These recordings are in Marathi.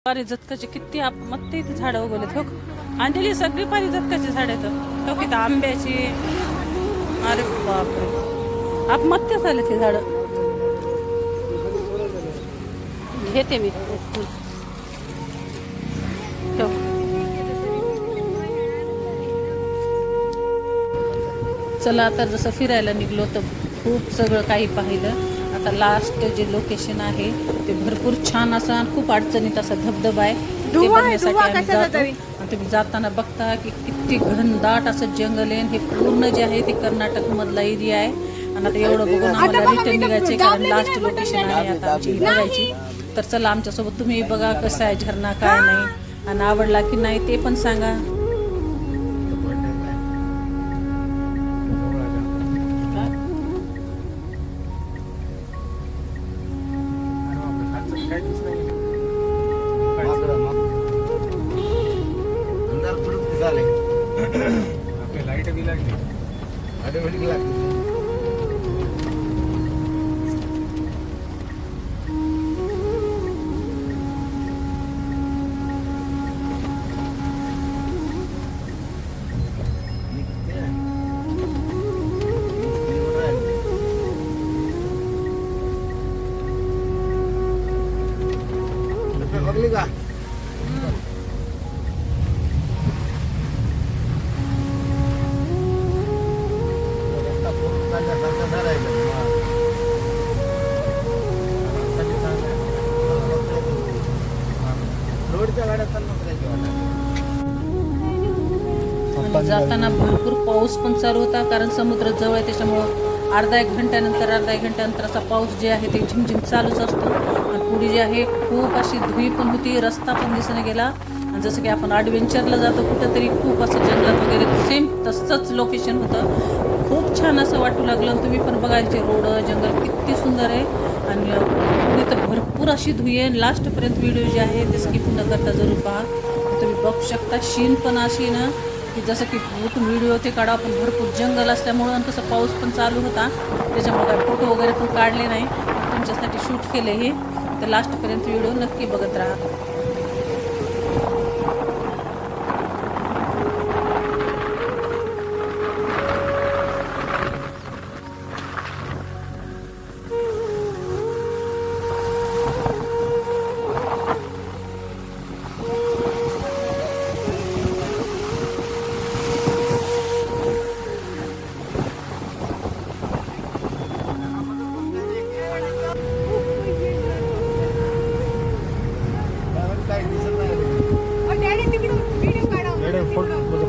पारी जतकाचे किती आत्महत्या इथे झाडं उगवलेत हो. आणलेली सगळी पारी जतकाची झाड आहेत हो. किती आंब्याची, अरे बापरे आत्महत्या झाले ते झाड. घेते मी चला. आता जसं फिरायला निघलो तर खूप सगळं काही पाहिलं. आता लास्ट जे लोकेशन आहे ते भरपूर छान असं आणि खूप अडचणीत असा धबधबा आहे. ते बघण्यासाठी आम्ही जातो. आणि तुम्ही जाताना बघता की किती घनदाट असं जंगल आहे. हे पूर्ण जे आहे ते कर्नाटक मधला एरिया आहे. आणि आता एवढं बघून आम्हाला रिटर्न निघायचंय कारण लास्ट लोकेशन आहे आता आमची बघायची. तर चला आमच्यासोबत तुम्ही बघा कसं आहे झरणा, काय नाही आणि आवडला की नाही ते पण सांगा. लाईट बी लागली, ऑटोमॅटिक लागली. बघली का? जाताना भरपूर पाऊस पण चालू होता कारण समुद्र जवळ आहे. त्याच्यामुळं अर्धा एक घंट्यानंतर असा पाऊस जे आहे ते झिमझिम चालूच असतो. आणि पुढे जे आहे खूप अशी धुई पण होती, रस्ता पण दिसणे गेला. आणि जसं की आपण ॲडव्हेंचरला जातो कुठं तरी खूप असं जंगलात वगैरे सेम तसंच लोकेशन होतं. खूप छान असं वाटू लागलं. तुम्ही पण बघायचे रोड, जंगल किती सुंदर आहे. आणि पुढे तर भरपूर अशी धुई आहे. लास्टपर्यंत व्हिडिओ जे आहे ते स्किप न करता जरूर पहा. तुम्ही बघू शकता शीन पण अशी ना की जसं की व्हिडिओ ते काढा आपण. भरपूर जंगल असल्यामुळं आणि कसं पाऊस पण चालू होता त्याच्यामुळे काय फोटो वगैरे पण काढले नाही. तुमच्यासाठी शूट केले हे. तर लास्टपर्यंत व्हिडिओ नक्की बघत राहा.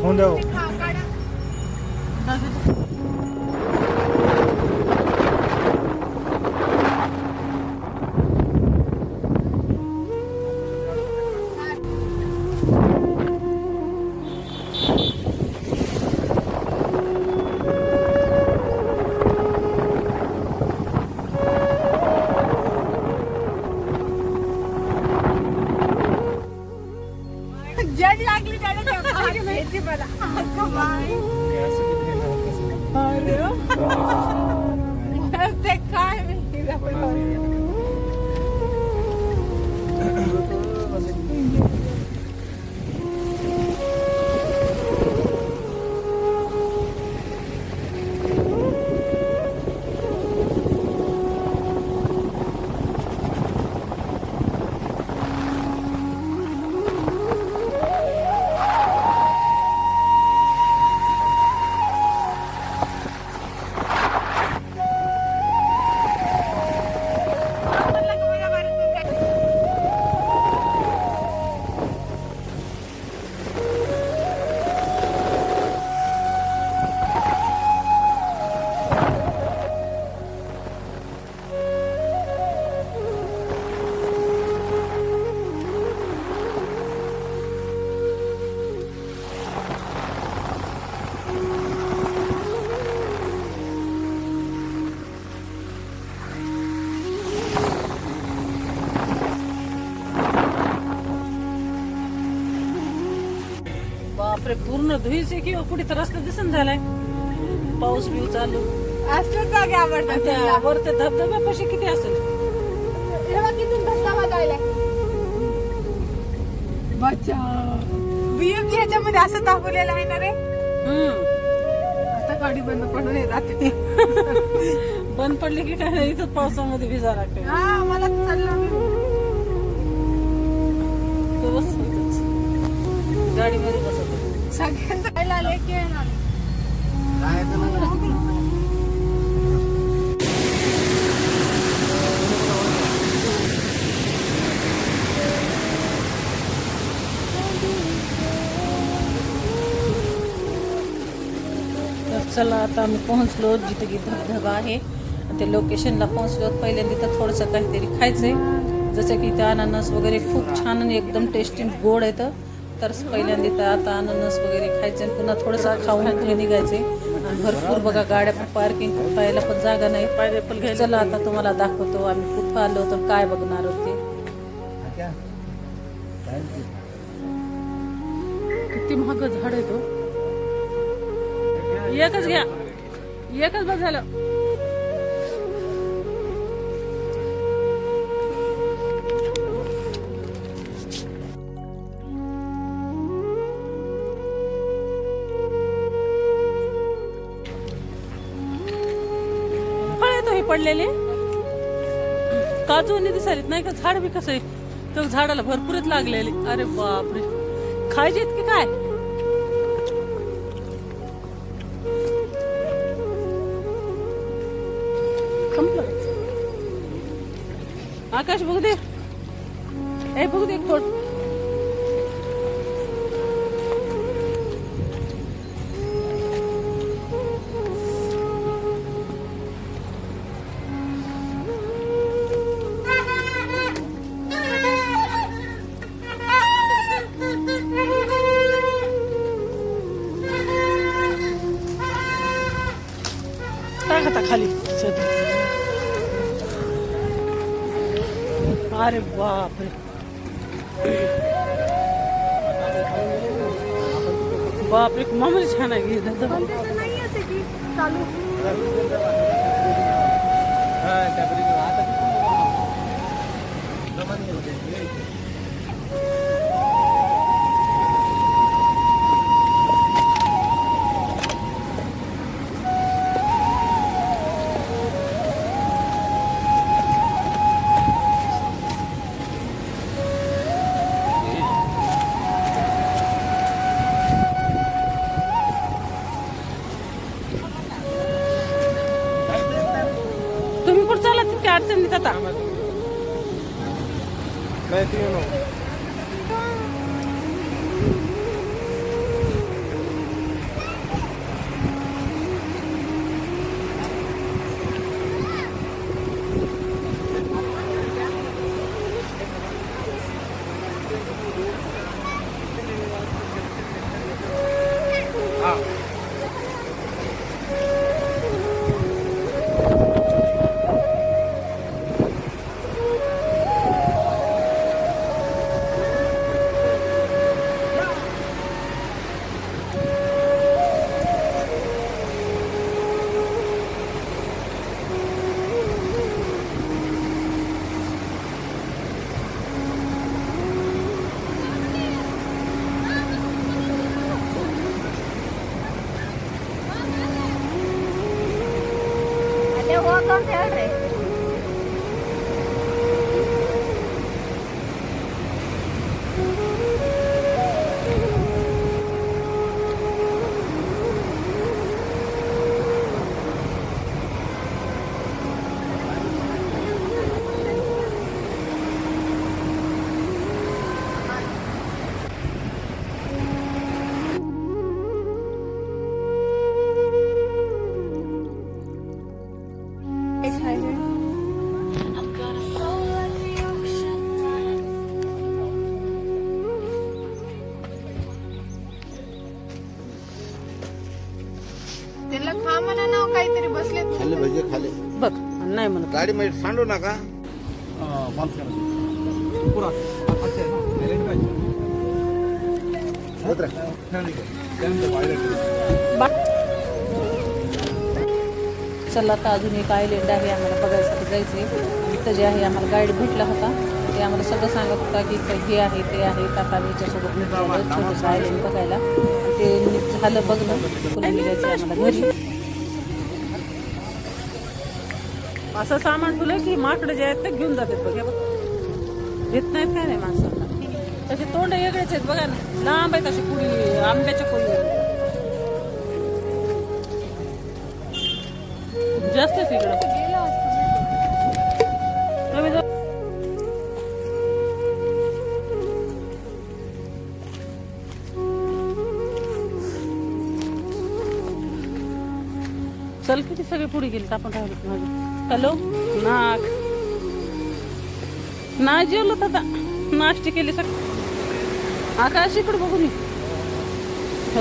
फोन द्या. जड लागली त्याला मला ते काय बापरे पूर्ण धुईचे की कुठे तर रस्ता दिसन झालाय. पाऊस बी चालू असलं जागे आवडतात त्या वर ते धबधब्यापाशी किती असेल. तेव्हा किती धबधबा जायला बच्चा बीएमजी ह्याच्यामध्ये असं दाखवलेलं आहे ना रे. आता गाडी बंद पडून जाते. बंद पडली की काय इथं पावसामध्ये भिजा लागते. हा मला चाललं बस गाडीमध्ये बसत सगळ्यांचं खायला आले की येणार. चला आता आम्ही पोहोचलो जिथे की धबधबा आहे. ते लोकेशनला पोहोचलो. पहिल्यांदा तर थोडंसं काहीतरी खायचंय, जसं की ते अननस वगैरे खूप छान आणि एकदम टेस्टी गोड येतं. तर पहिल्यांदा तर आता अननस वगैरे खायचं आणि पुन्हा थोडंसं खाऊन पुढे निघायचे. आणि भरपूर बघा गाड्या पण पार्किंग करायला पण जागा नाही. पायनॅपल घ्यायचं. चला आता तुम्हाला दाखवतो आम्ही कुठं आलो तर काय बघणार होते. किती महाग झाड आहे तो. एकच घ्या, एकच बस झालं. फळ येतो हे पडलेले काजू आणि दिसायला नाही का. झाड बी कसं आहे, तर झाडाला भरपूरच लागलेले. अरे बापरे, खायचे की काय. आकाश बघू दे, ए बघू दे खोड. काय खाता खाली. अरे बापरे, बापरे मामूली छान आहे धबधबा. नाही असे की चालू तुम्ही कुठं चालत तितक्या अडचणीत आता. ಹೋಗೋದು ಹೇಳ್ರಿ. त्याला खा म्हणा ना काहीतरी बसले खाल्ले भजे खाले बघ नाही म्हणत. गाडी मध्ये सांडू नका. चला आता अजून एक आयलँड आहे आम्हाला बघायसाठी जायचंय. इथं जे आहे आम्हाला गाईड भेटला होता ते ते आम्हाला सगळं सांगत होता की हे आहे ते आहे. आता आम्ही याच्यासोबत निघालो छोटंसं आयलंड बघायला. ते झालं बघणं, पुन्हा निघायचं आम्हाला घरी. असं सामान ठेवलं की माकडं जे आहेत ते घेऊन जातात बघ. घेत नाहीत काय नाही माणसांना. तसे तोंड वेगळेच आहेत बघा ना, लांब आहेत अशी पुडी आंब्याच्या कोळी जास्त तिकडं. चल किती सगळे पुढे गेले आपण राहिलो माझं. हॅलो नाक नाही जेवलो आता, नाश्ते केले सगळे. आकाश इकडे बघून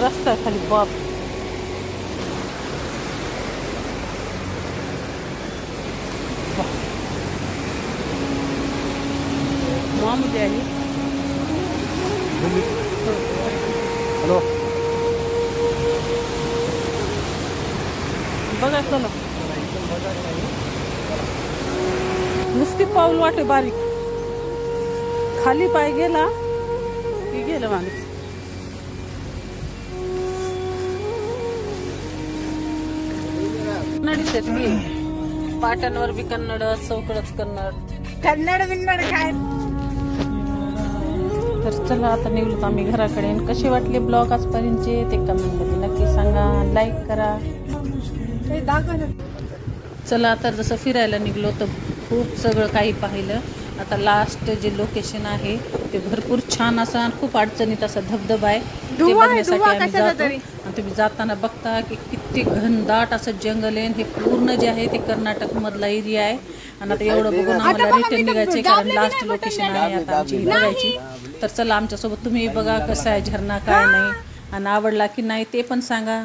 रस्ता खाली बाप. मामुली आहे. हॅलो बघा चला, नुसती पाऊल वाटे बारीक, खाली पाय गेला की गेलं माणूस. कन्नडीच आहेत की, पाट्यांवर बी कन्नड, चौकडच कन्नड. कन्नड बिन्नड काय. तर चला आता निघलो आम्ही घराकडे. कसे वाटले ब्लॉग आजपर्यंतचे ते कमेंट मध्ये नक्की सांगा, लाईक करा. चला आता जसं फिरायला निघलो तर खूप सगळं काही पाहिलं. आता लास्ट जे लोकेशन आहे ते भरपूर छान असं आणि खूप अडचणीत असं धबधबा आहे. ते बघण्यासाठी आम्ही जातो. आणि तुम्ही जाताना बघता की किती घनदाट असं जंगल आहे. हे पूर्ण जे आहे ते कर्नाटक मधला एरिया आहे. आणि आता एवढं बघून आम्हाला रिटर्न निघायचे, कारण लास्ट लोकेशन आहे आता आमची बघायची. तर चला आमच्यासोबत तुम्ही बघा कसं आहे झरणा, काय नाही, आणि आवडला की नाही ते पण सांगा.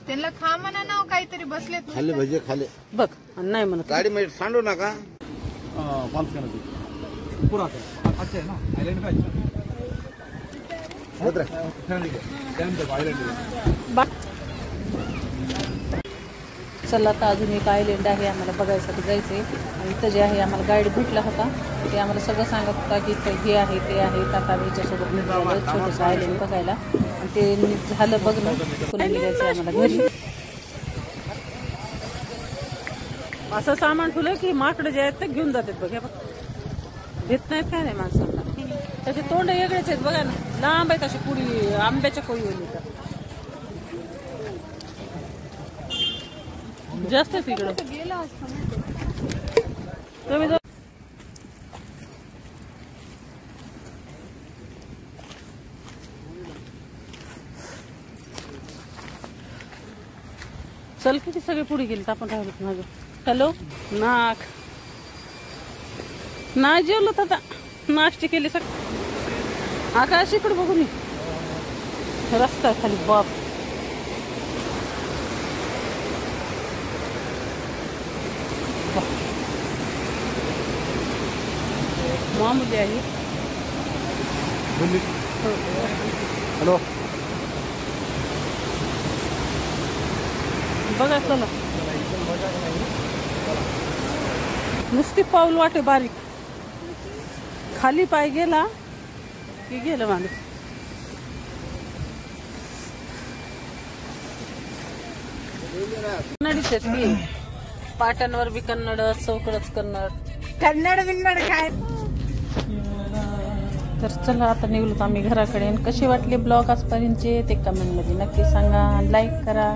त्यांना खा म्हणा ना, काहीतरी बसले खाले भजे खाले बघ. नाही म्हणत गाडी मध्ये सांडू नका. चला आता अजून एक आयलंड आहे आम्हाला बघायसाठी जायचंय. आणि इथं जे आहे आम्हाला गाईड भेटला होता, ते आम्हाला सगळं सांगत होता की हे आहे ते आहे. आता आम्ही याच्यासोबत निघालो छोटंसं आयलंड बघायला. आणि ते झालं बघणं, पुन्हा निघायचं आम्हाला घरी. असं सामान ठेवलं की माकडं जे आहेत ते घेऊन जातात बघ. घेत नाहीत काय नाही माणसांना. त्याचे तोंड वेगळेच आहेत बघा ना, लांब आहेत अशी पुडी आंब्याच्या कोळी जास्त तिकडं. चल किती सगळे पुढे गेले आपण राहिलो माझं. हॅलो नाक नाही जेवलो आता, नाश्ते केले सगळे. आकाश इकडे बघून रस्ता खाली बाप. मामुली आहे. हॅलो बघा चला, नुसती पाऊल वाटे बारीक, खाली पाय गेला की गेलं माणूस. कन्नडीच आहेत की, पाट्यांवर बी कन्नड, चौकडच कन्नड. कन्नड बिन्नड काय. तर चला आता निघलो आम्ही घराकडे. कसे वाटले ब्लॉग आजपर्यंतचे ते कमेंट मध्ये नक्की सांगा, लाईक करा.